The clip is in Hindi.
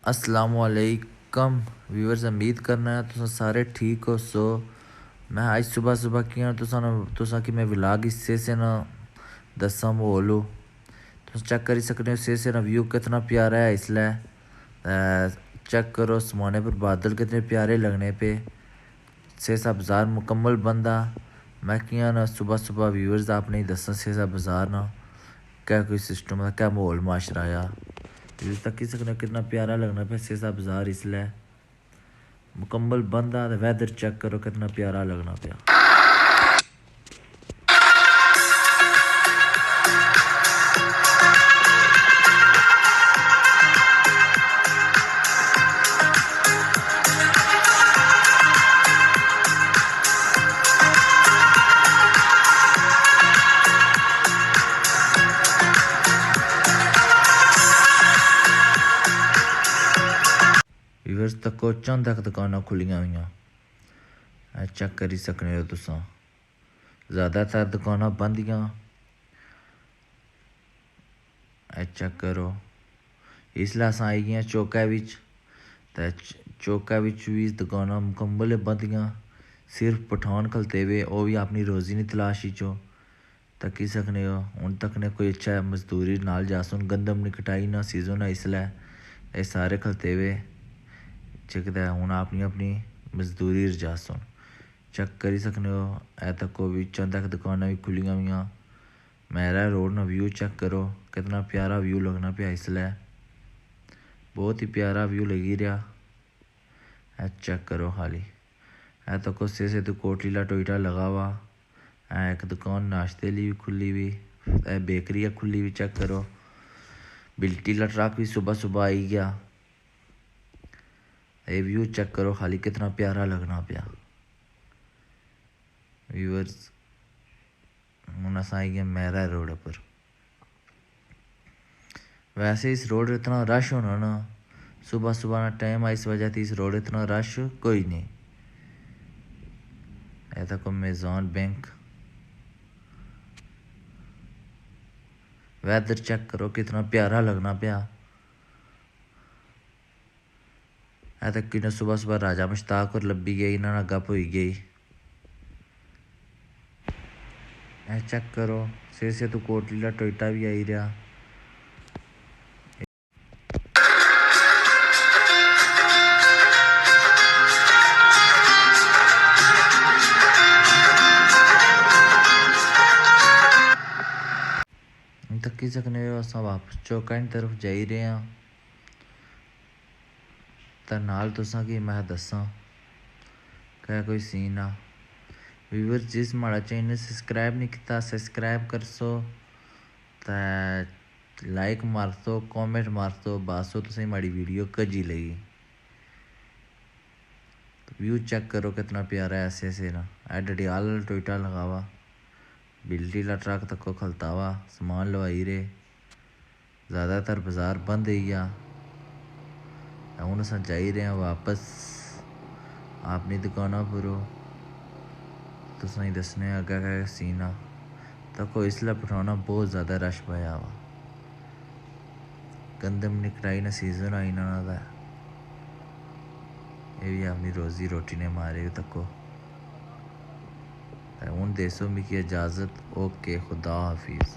असलामुअलैकुम व्यूअर्स, उम्मीद करना है तुम सारे ठीक हो। मैं आज सुबह सुबह किया तुसा कि मैं व्लॉग हिस्से से ना दसा माहौल हो। तुम चेक करी सकते हो से ना व्यू कितना प्यारा है। इसलिए चेक करो समाने पर बादल कितने प्यारे लगने पे सेसा बाज़ार मुकम्मल बंदा। मैं किया ना सुबह सुबह व्यूअर्स आपने दसा सेसा बाज़ार ना क्या कोई सिस्टम है, क्या माहौल माशरा आया तक की सकना कितना प्यारा लगना पे सेसा बाज़ार। इसलिए मुकम्मल बंदा वेदर चेक करो कितना प्यारा लगना पाया। व्यूअर्स तको चंद तक दुकाना खुलियां हुई चेक करी सकने हो तुसा। ज़्यादातर दुकाना बंदियां चेक करो। इसलिए अस आई गए चौका बिच चौका बिच भी दुकाना मुकम्मल बंदियां। सिर्फ पठान खलते हुए वो भी अपनी रोज़ी नहीं तलाशी चो तकी सकने हो। हूँ तक ने कोई अच्छा मजदूरी नाल जासुन गंदम नहीं कटाई ना सीजन है। इसलिए ये सारे खलते हुए चिकदा हूँ अपनी अपनी मजदूरी रजासुन चेक करी सकने हो। ए तको भी चंद तक दुकाना भी खुलियां हुई। मेरा रोड ना व्यू चेक करो कितना प्यारा व्यू लगना पाया। इसलिए बहुत ही प्यारा व्यू लगी रहा चेक करो। खाली है तो कुछ से तो कोटलीला टोयटा लगा हुआ है। एक दुकान नाश्ते लिए भी खुली हुई बेकरी है खुली हुई चेक करो। बिल्टीला ट्रक भी सुबह सुबह आई गया। ये व्यू चेक करो खाली कितना प्यारा लगना पाया। व्यूअर्स हूँ अस आई गए मेरा रोड पर। वैसे इस रोड इतना रश होना ना सुबह सुबह ना टाइम है, इस वजह से इस रोड इतना रश कोई नहीं। ऐसा को मेज़ान बैंक वेदर चेक करो कितना प्यारा लगना पाया। ऐसा कि सुबह सुबह राजा मुश्ताक और लब्बी गई ना गप हो गई चेक करो। से तो कोटलीला टोयटा भी आई रहा। तकी सकने अस वापस चौका की तरफ जा ही रहे हैं। तो नाल तुसा कि मैं दसा क्या कोई सीन आ। व्यूअर्स जिस माड़ा चैनल सब्सक्राइब नहीं किया सब्सक्राइब कर सो तो लाइक मार सो कमेंट मार सो बासो तुसें माड़ी वीडियो कजी लगी। व्यू चेक करो कितना प्यारा है। ऐसे ना डडियाल टोयटा लगा हुआ बिल्टी ला ट्रक तक को खलता हुआ सामान लवाई रे। ज़्यादातर बाज़ार बंद ही गया। हूँ अस जा ही रहे हैं वापस अपनी दुकाना पर। तुसें दसने अग्गे क्या सीन आ तको। इसलिए पठाना बहुत ज़्यादा रश पाया वा गंदम नहीं कटाई ना सीजन आई ना ये भी अपनी रोज़ी रोटी ने मारे तको। हूँ देसो मिगी इजाज़त। ओके खुदा हाफिज़।